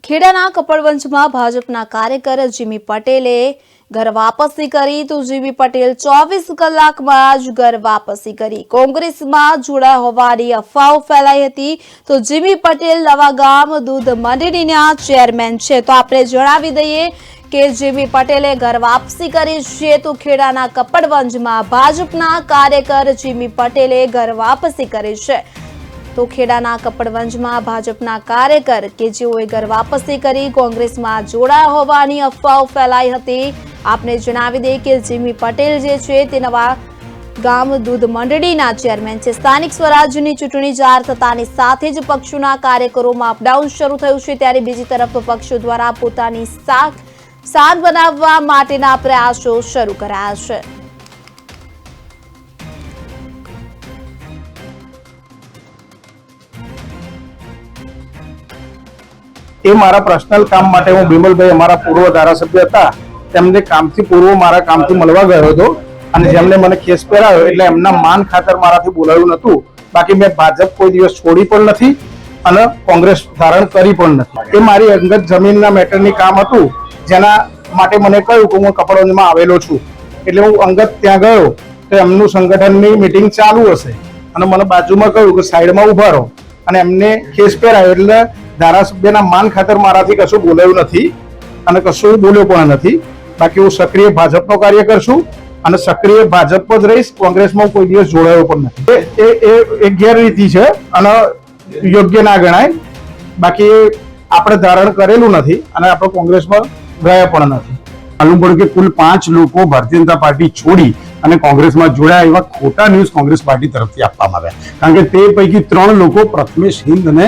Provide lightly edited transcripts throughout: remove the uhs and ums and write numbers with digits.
ખેડાના કપડવંજમાં ભાજપના કાર્યકર જીમી પટેલે ઘર વાપસી કરી તો જીમી પટેલ 24 કલાકમાં જ ઘર વાપસી કરી। કોંગ્રેસમાં જોડાયા હોવાની અફવાઓ ફેલાઈ હતી તો જીમી પટેલ નવાગામ દૂધ મંડળીના ચેરમેન છે। તો આપણે જણાવી દઈએ કે જીમી પટેલે ઘર વાપસી કરી છે તો ખેડાના કપડવંજમાં ભાજપના કાર્યકર જીમી પટેલે ઘર વાપસી કરી છે। તો ખેડાના કપડવંજમાં ભાજપના કાર્યકર કે જેઓએ ઘર વાપસી કરી કોંગ્રેસમાં જોડાયા હોવાની અફવાઓ ફેલાઈ હતી। આપને જણાવી દઈએ કે જીમી પટેલ જે છે તે નવા ગામ દૂધ મંડળીના ચેરમેન છે। સ્થાનિક સ્વરાજ્યની ચૂંટણી જાહેર થતાની સાથે જ પક્ષોના કાર્યકરોમાં અપડાઉન શરૂ થયું છે, ત્યારે બીજી તરફ પક્ષો દ્વારા પોતાની શાન બનાવવા માટેના પ્રયાસો શરૂ કરાયા છે। એ મારા પર્સનલ કામ માટે હું બિમલભાઈ અમારા પૂર્વ ધારાસભ્ય હતા, તેમને કામથી પૂર્વ મારા કામથી મળવા ગયો હતો અને જેમને મને કેસ પહેરાવ્યો એટલે એમના માન ખાતર મારાથી બોલાવ્યું નહોતું। બાકી મેં ભાજપ કોઈ દિવસ છોડી પણ નથી અને કોંગ્રેસ ધારણ કરી પણ નથી। એ મારી અંગત જમીનના મેટરની કામ હતું, જેના માટે મને કહ્યું કે હું કપડવંજમાં આવેલો છું, એટલે હું અંગત ત્યાં ગયો તો એમનું સંગઠનની મિટિંગ ચાલુ હશે અને મને બાજુમાં કહ્યું કે સાઈડમાં ઉભા રહો અને એમને કેસ પહેરાવ્યો એટલે ધારાસભ્યના માન ખાતર મારાથી કશું બોલાયું નથી અને કશું બોલ્યો પણ નથી। બાકી હું સક્રિય ભાજપનો કાર્યકર છું અને સક્રિય ભાજપ જ રહીશ, કોંગ્રેસમાં કોઈ દિવસ જોડાયો પણ નથી। એ ગેરરીતિ છે અને યોગ્ય ના ગણાય। બાકી આપણે ધારણ કરેલું નથી અને આપણે કોંગ્રેસમાં ગયા પણ નથી। માલુમ પડ્યું કે કુલ 5 લોકો ભારતીય જનતા પાર્ટી છોડી અને કોંગ્રેસમાં જોડાયા એવા ખોટા ન્યૂઝ કોંગ્રેસ પાર્ટી તરફથી આપવામાં આવ્યા, કારણ કે તે પૈકી 3 લોકો પ્રથમેશ હિન્દ અને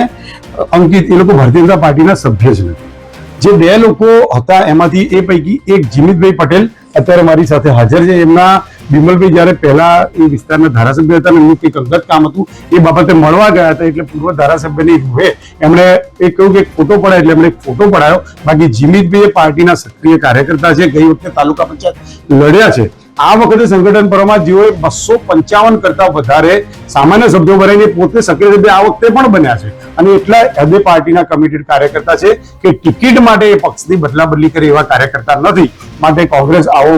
અંકિત એ લોકો ભારતીય જનતા પાર્ટીના સભ્ય જ નથી। જે 2 લોકો હતા એમાંથી એ પૈકી એક જીમિતભાઈ પટેલ અત્યારે મારી સાથે હાજર છે। એમના બિમલભાઈ જયારે પહેલા એ વિસ્તારના ધારાસભ્ય હતા એમનું કંઈક અંગત કામ હતું, એ બાબતે મળવા ગયા હતા એટલે પૂર્વ ધારાસભ્યની રૂહે એમણે એ કહ્યું કે ફોટો પડાય એટલે એમણે ફોટો પડાયો। બાકી જીમિતભાઈ એ પાર્ટીના સક્રિય કાર્યકર્તા છે, ગઈ વખતે તાલુકા પંચાયત લડ્યા છે। આ વખતે સંગઠન પરમાં જેઓએ 255 કરતા વધારે સામાન્ય સભ્યો ભરાઈને પોતે સક્રિય સભ્ય આ વખતે પણ બન્યા છે અને એટલા હદે પાર્ટીના કમિટેડ કાર્યકર્તા છે કે ટિકિટ માટે એ પક્ષની બદલા બદલી કરે એવા કાર્યકર્તા નથી। માટે કોંગ્રેસ આવો